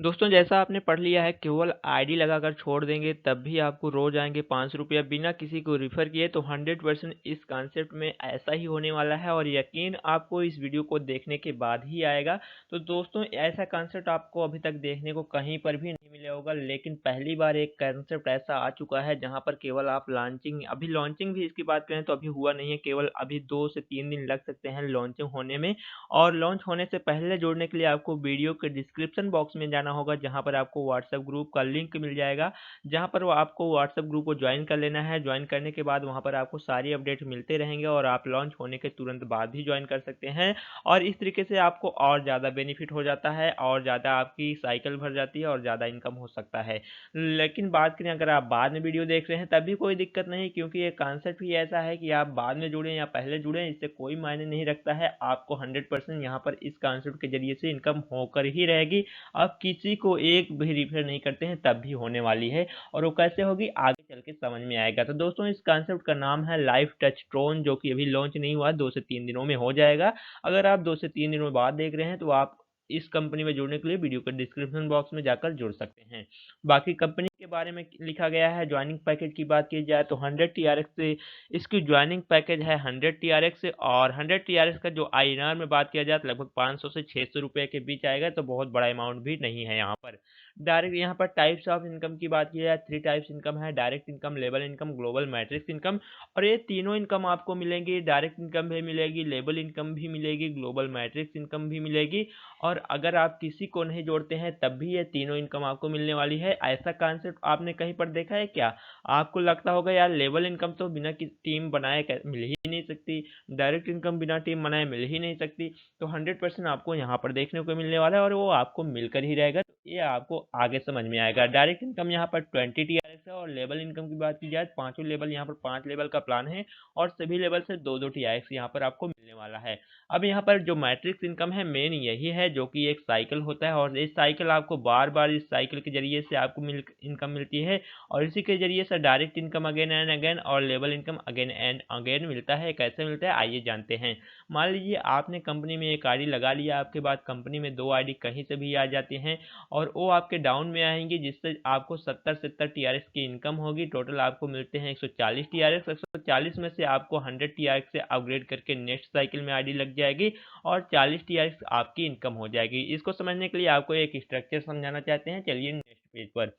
दोस्तों जैसा आपने पढ़ लिया है केवल आईडी लगाकर छोड़ देंगे तब भी आपको रोज आएंगे 500 रुपया बिना किसी को रिफ़र किए। तो 100% इस कॉन्सेप्ट में ऐसा ही होने वाला है और यकीन आपको इस वीडियो को देखने के बाद ही आएगा। तो दोस्तों ऐसा कॉन्सेप्ट आपको अभी तक देखने को कहीं पर भी नहीं मिला होगा, लेकिन पहली बार एक कॉन्सेप्ट ऐसा आ चुका है जहाँ पर केवल आप लॉन्चिंग भी इसकी बात करें तो अभी हुआ नहीं है, केवल अभी 2 से 3 दिन लग सकते हैं लॉन्चिंग होने में। और लॉन्च होने से पहले जुड़ने के लिए आपको वीडियो के डिस्क्रिप्शन बॉक्स में जाना होगा, जहां पर आपको व्हाट्सएप ग्रुप का लिंक मिल जाएगा, जहां पर वो आपको व्हाट्सएप ग्रुप को ज्वाइन कर लेना है। ज्वाइन करने के बाद वहां पर आपको सारी अपडेट मिलते रहेंगे और आप लॉन्च होने के तुरंत बाद भी ज्वाइन कर सकते हैं। और इस तरीके से आपको और ज़्यादा बेनिफिट हो जाता है और ज़्यादा आपकी साइकिल भर जाती है और ज़्यादा इनकम हो सकता है। लेकिन बात करें अगर आप बाद में वीडियो देख रहे हैं तब भी कोई दिक्कत नहीं, क्योंकि ये कॉन्सेप्ट ही ऐसा है कि आप बाद में जुड़ें या पहले जुड़ें इससे कोई मायने नहीं रखता है। आपको 100% यहाँ पर इस कॉन्सेप्ट के जरिए से इनकम होकर ही रहेगी। आप किसी को एक भी रिफर नहीं करते हैं तब भी होने वाली है, और वो कैसे होगी आगे चल के समझ में आएगा। तो दोस्तों इस कॉन्सेप्ट का नाम है लाइव टच ट्रोन, जो कि अभी लॉन्च नहीं हुआ, 2 से 3 दिनों में हो जाएगा। अगर आप 2 से 3 दिनों बाद देख रहे हैं तो आप इस कंपनी में जुड़ने के लिए वीडियो के डिस्क्रिप्शन बॉक्स में जाकर जुड़ सकते हैं। बाकी कंपनी के बारे में लिखा गया है। ज्वाइनिंग पैकेज की बात की जाए तो 100 टीआरएक्स से इसकी ज्वाइनिंग पैकेज है 100 टीआरएक्स से, और 100 टीआरएक्स का जो आईएनआर में बात किया जाए तो लगभग 500 से 600 रुपए के बीच आएगा, तो बहुत बड़ा अमाउंट भी नहीं है यहाँ पर। डायरेक्ट यहाँ पर टाइप्स ऑफ इनकम की बात की जाए 3 टाइप्स इनकम है: direct income, label income, global matrix income. और ये तीनों इनकम आपको मिलेंगी, डायरेक्ट इनकम भी मिलेगी, लेबल इनकम भी मिलेगी, ग्लोबल मैट्रिक्स इनकम भी मिलेगी। और अगर आप किसी को नहीं जोड़ते हैं तब भी ये तीनों इनकम आपको मिलने वाली है। ऐसा कॉन्सेप्ट आपने कहीं पर देखा है क्या? आपको लगता होगा यार लेवल इनकम तो बिना किसी टीम बनाए मिल ही नहीं सकती, डायरेक्ट इनकम बिना टीम बनाए मिल ही नहीं सकती। तो 100% आपको यहाँ पर देखने को मिलने वाला है और वो आपको मिलकर ही रहेगा। तो ये आपको आगे समझ में आएगा। डायरेक्ट इनकम यहाँ पर 20 टीआरएक्स है, और लेवल इनकम की बात की जाए पांचों लेवल, यहाँ पर 5 लेवल का प्लान है और सभी लेवल से 2-2 टीआरएक्स यहाँ पर आपको मिलने वाला है। अब यहाँ पर जो मैट्रिक्स इनकम है मेन यही है, जो कि एक साइकिल होता है, और इस साइकिल आपको बार बार इस साइकिल के जरिए से आपको इनकम मिलती है, और इसी के जरिए से direct income again and again और level income again and again मिलता है। कैसे मिलता है आइए जानते हैं। मान लीजिए आपने कंपनी में एक आईडी लगा लिया, आपके बाद कंपनी में 2 आईडी कहीं से भी आ जाती हैं और वो आपके डाउन में आएंगी, जिससे आपको 70 टीआरएक्स की इनकम होगी। टोटल आपको मिलते हैं 140 टीआरएक्स। 140 में से आपको 100 टीआरएक्स से अपग्रेड करके नेक्स्ट साइकिल में आईडी लग जाएगी और 40 टीआरएक्स आपकी इनकम हो जाएगी। इसको समझने के लिए आपको एक स्ट्रक्चर समझाना चाहते हैं, चलिए नेक्स्ट पेज पर।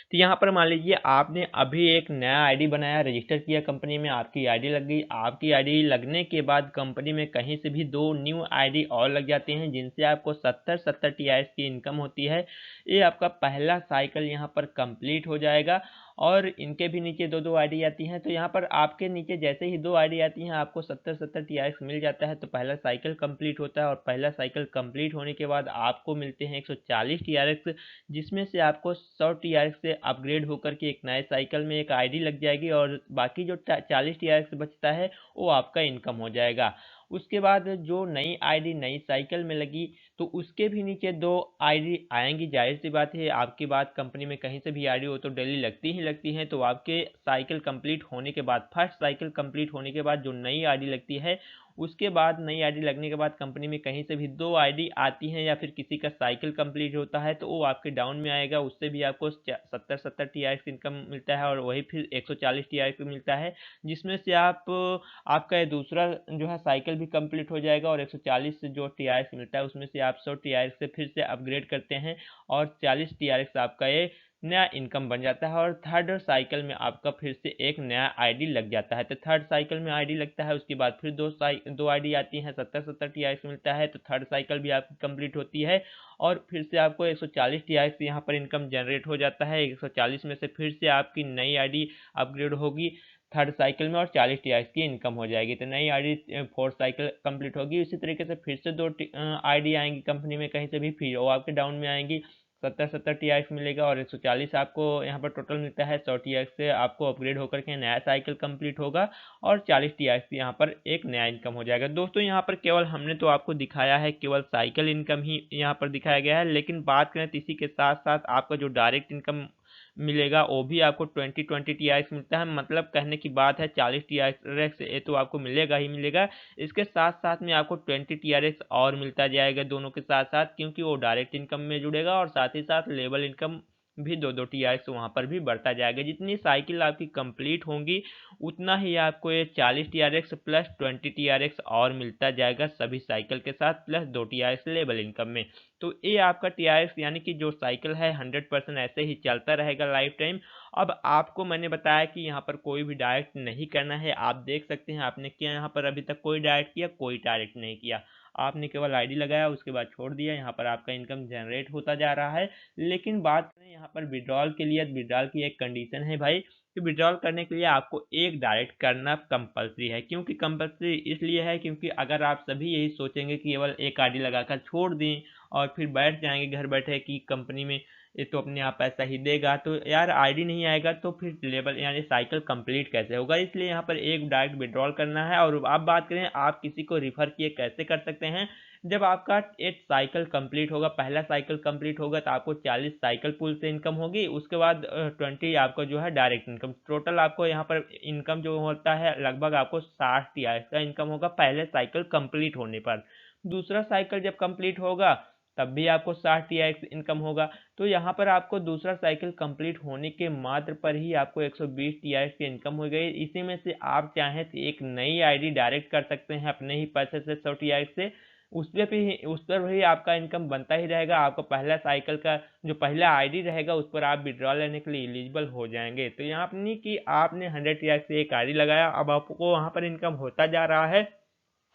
तो यहाँ पर मान लीजिए आपने अभी एक नया आईडी बनाया, रजिस्टर किया कंपनी में, आपकी आईडी लग गई। आपकी आईडी लगने के बाद कंपनी में कहीं से भी 2 न्यू आईडी और लग जाते हैं, जिनसे आपको 70 टीआरएस की इनकम होती है। ये आपका पहला साइकिल यहाँ पर कंप्लीट हो जाएगा। और इनके भी नीचे 2-2 आईडी आती हैं, तो यहाँ पर आपके नीचे जैसे ही 2 आईडी आती हैं आपको 70 टीआरएस मिल जाता है, तो पहला साइकिल कंप्लीट होता है। और पहला साइकिल कंप्लीट होने के बाद आपको मिलते हैं 140 टीआरएस, जिसमें से आपको 100 टीआरएक्स से अपग्रेड होकर के एक नए साइकिल में एक आईडी लग जाएगी, और बाकी जो 40 टीआरएक्स बचता है वो आपका इनकम हो जाएगा। उसके बाद जो नई आईडी नई साइकिल में लगी तो उसके भी नीचे 2 आईडी आएंगी। जाहिर सी बात है आपकी बात कंपनी में कहीं से भी आईडी हो तो डेली लगती ही लगती है। तो आपके साइकिल कंप्लीट होने के बाद, फर्स्ट साइकिल कंप्लीट होने के बाद जो नई आईडी लगती है, उसके बाद नई आईडी लगने के बाद कंपनी में कहीं से भी 2 आईडी आती हैं, या फिर किसी का साइकिल कंप्लीट होता है तो वो आपके डाउन में आएगा, उससे भी आपको 70 टीआरएक्स इनकम मिलता है, और वही फिर 140 टीआरएक्स मिलता है, जिसमें से आपका ये दूसरा जो है साइकिल भी कंप्लीट हो जाएगा। और 140 से जो टीआरएक्स मिलता है उसमें से आप 100 टीआरएक्स से फिर से अपग्रेड करते हैं और 40 टीआरएक्स आपका ये नया इनकम बन जाता है। और थर्ड साइकिल में आपका फिर से एक नया आईडी लग जाता है। तो थर्ड साइकिल में आईडी लगता है, उसके बाद फिर दो आईडी आती हैं, 70 टीआरएक्स मिलता है, तो थर्ड साइकिल भी आपकी कंप्लीट होती है और फिर से आपको 140 टीआरएक्स यहाँ पर इनकम जनरेट हो जाता है। 140 में से फिर से आपकी नई आईडी अपग्रेड होगी थर्ड साइकिल में और 40 टीआरएक्स की इनकम हो जाएगी। तो नई आईडी फोर्थ साइकिल कंप्लीट होगी। इसी तरीके से फिर से 2 आईडी आएंगी कंपनी में कहीं से भी, फिर वो आपके डाउन में आएंगी, 70 टीआरएक्स मिलेगा और 140 आपको यहाँ पर टोटल मिलता है। 100 टीआरएक्स से आपको अपग्रेड होकर के नया साइकिल कंप्लीट होगा और 40 टीआरएक्स यहाँ पर एक नया इनकम हो जाएगा। दोस्तों यहाँ पर केवल हमने तो आपको दिखाया है केवल साइकिल इनकम ही यहाँ पर दिखाया गया है, लेकिन बात करें तो इसी के साथ साथ आपका जो डायरेक्ट इनकम मिलेगा, वो भी आपको 2020 TRX मिलता है। मतलब कहने की बात है 40 TRX ये तो आपको मिलेगा ही मिलेगा। इसके साथ साथ में आपको 20 TRX और मिलता जाएगा दोनों के साथ साथ, क्योंकि वो डायरेक्ट इनकम में जुड़ेगा और साथ ही साथ लेवल इनकम भी 2-2 TRX वहाँ पर भी बढ़ता जाएगा। जितनी साइकिल आपकी कंप्लीट होंगी उतना ही आपको ये 40 TRX प्लस 20 TRX और मिलता जाएगा सभी साइकिल के साथ, प्लस 2 TRX लेवल इनकम में। तो ये आपका TRX यानी कि जो साइकिल है 100% ऐसे ही चलता रहेगा लाइफ टाइम। अब आपको मैंने बताया कि यहाँ पर कोई भी डायरेक्ट नहीं करना है। आप देख सकते हैं आपने क्या यहाँ पर अभी तक कोई डायरेक्ट किया, कोई डायरेक्ट नहीं किया। आपने केवल आईडी लगाया, उसके बाद छोड़ दिया। यहाँ पर आपका इनकम जनरेट होता जा रहा है। लेकिन बात करें यहाँ पर विड्रॉल के लिए, विड्रॉल की एक कंडीशन है भाई कि विड्रॉल करने के लिए आपको एक डायरेक्ट करना कंपलसरी है। क्योंकि कंपलसरी इसलिए है क्योंकि अगर आप सभी यही सोचेंगे कि केवल एक आईडी लगाकर छोड़ दें और फिर बैठ जाएंगे घर बैठे कि कंपनी में ये तो अपने आप पैसा ही देगा, तो यार आईडी नहीं आएगा तो फिर लेवल यानी साइकिल कंप्लीट कैसे होगा। इसलिए यहाँ पर एक डायरेक्ट विड्रॉल करना है। और आप बात करें आप किसी को रिफर किए कैसे कर सकते हैं, जब आपका एक साइकिल कंप्लीट होगा, पहला साइकिल कंप्लीट होगा तो आपको 40 साइकिल पुल से इनकम होगी। उसके बाद 20 आपको जो है डायरेक्ट इनकम, टोटल आपको यहाँ पर इनकम जो होता है लगभग आपको 60 TRX का इनकम होगा पहले साइकिल कंप्लीट होने पर। दूसरा साइकिल जब कंप्लीट होगा तब भी आपको 60 TRX इनकम होगा। तो यहाँ पर आपको दूसरा साइकिल कंप्लीट होने के मात्र पर ही आपको 120 TRX की इनकम हो गई। इसी में से आप चाहें तो एक नई आईडी डायरेक्ट कर सकते हैं अपने ही पैसे से 100 TRX से, उस पर भी आपका इनकम बनता ही रहेगा। आपका पहला साइकिल का जो पहला आईडी रहेगा उस पर आप विड्रॉल लेने के लिए एलिजिबल हो जाएंगे। तो यहाँ पर नहीं कि आपने 100 TRX से एक आईडी लगाया, अब आपको वहाँ पर इनकम होता जा रहा है।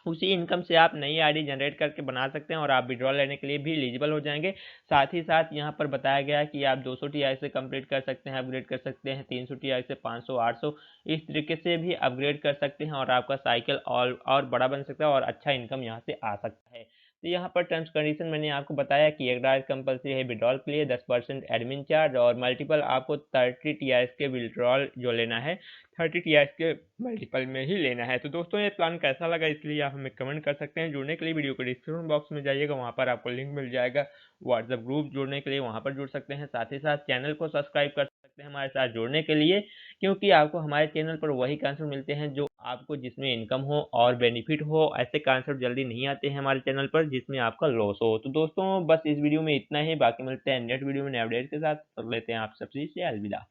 उसी इनकम से आप नई आईडी जनरेट करके बना सकते हैं और आप विड्रॉल लेने के लिए भी एलिजिबल हो जाएंगे। साथ ही साथ यहाँ पर बताया गया है कि आप 200 TRX से कंप्लीट कर सकते हैं, अपग्रेड कर सकते हैं, 300 TRX से 500 800 इस तरीके से भी अपग्रेड कर सकते हैं और आपका साइकिल और बड़ा बन सकता है और अच्छा इनकम यहाँ से आ सकता है। तो यहाँ पर टर्म्स कंडीशन मैंने आपको बताया कि एक डायरेक्ट कंपलसरी है विड्रॉल के लिए, 10% एडमिन चार्ज और मल्टीपल आपको 30 TRX के विड्रॉल जो लेना है 30 TRX के मल्टीपल में ही लेना है। तो दोस्तों ये प्लान कैसा लगा इसलिए आप हमें कमेंट कर सकते हैं। जुड़ने के लिए वीडियो को डिस्क्रिप्शन बॉक्स में जाइएगा, वहाँ पर आपको लिंक मिल जाएगा व्हाट्सएप ग्रुप, जुड़ने के लिए वहाँ पर जुड़ सकते हैं। साथ ही साथ चैनल को सब्सक्राइब कर सकते हैं हमारे साथ जुड़ने के लिए, क्योंकि आपको हमारे चैनल पर वही कॉन्सेप्ट मिलते हैं जो आपको जिसमें इनकम हो और बेनिफिट हो। ऐसे कॉन्सेप्ट जल्दी नहीं आते हैं हमारे चैनल पर जिसमें आपका लॉस हो। तो दोस्तों बस इस वीडियो में इतना ही, बाकी मिलते हैं नेक्स्ट वीडियो में नए अपडेट के साथ। कर लेते हैं आप सबसे अलविदा।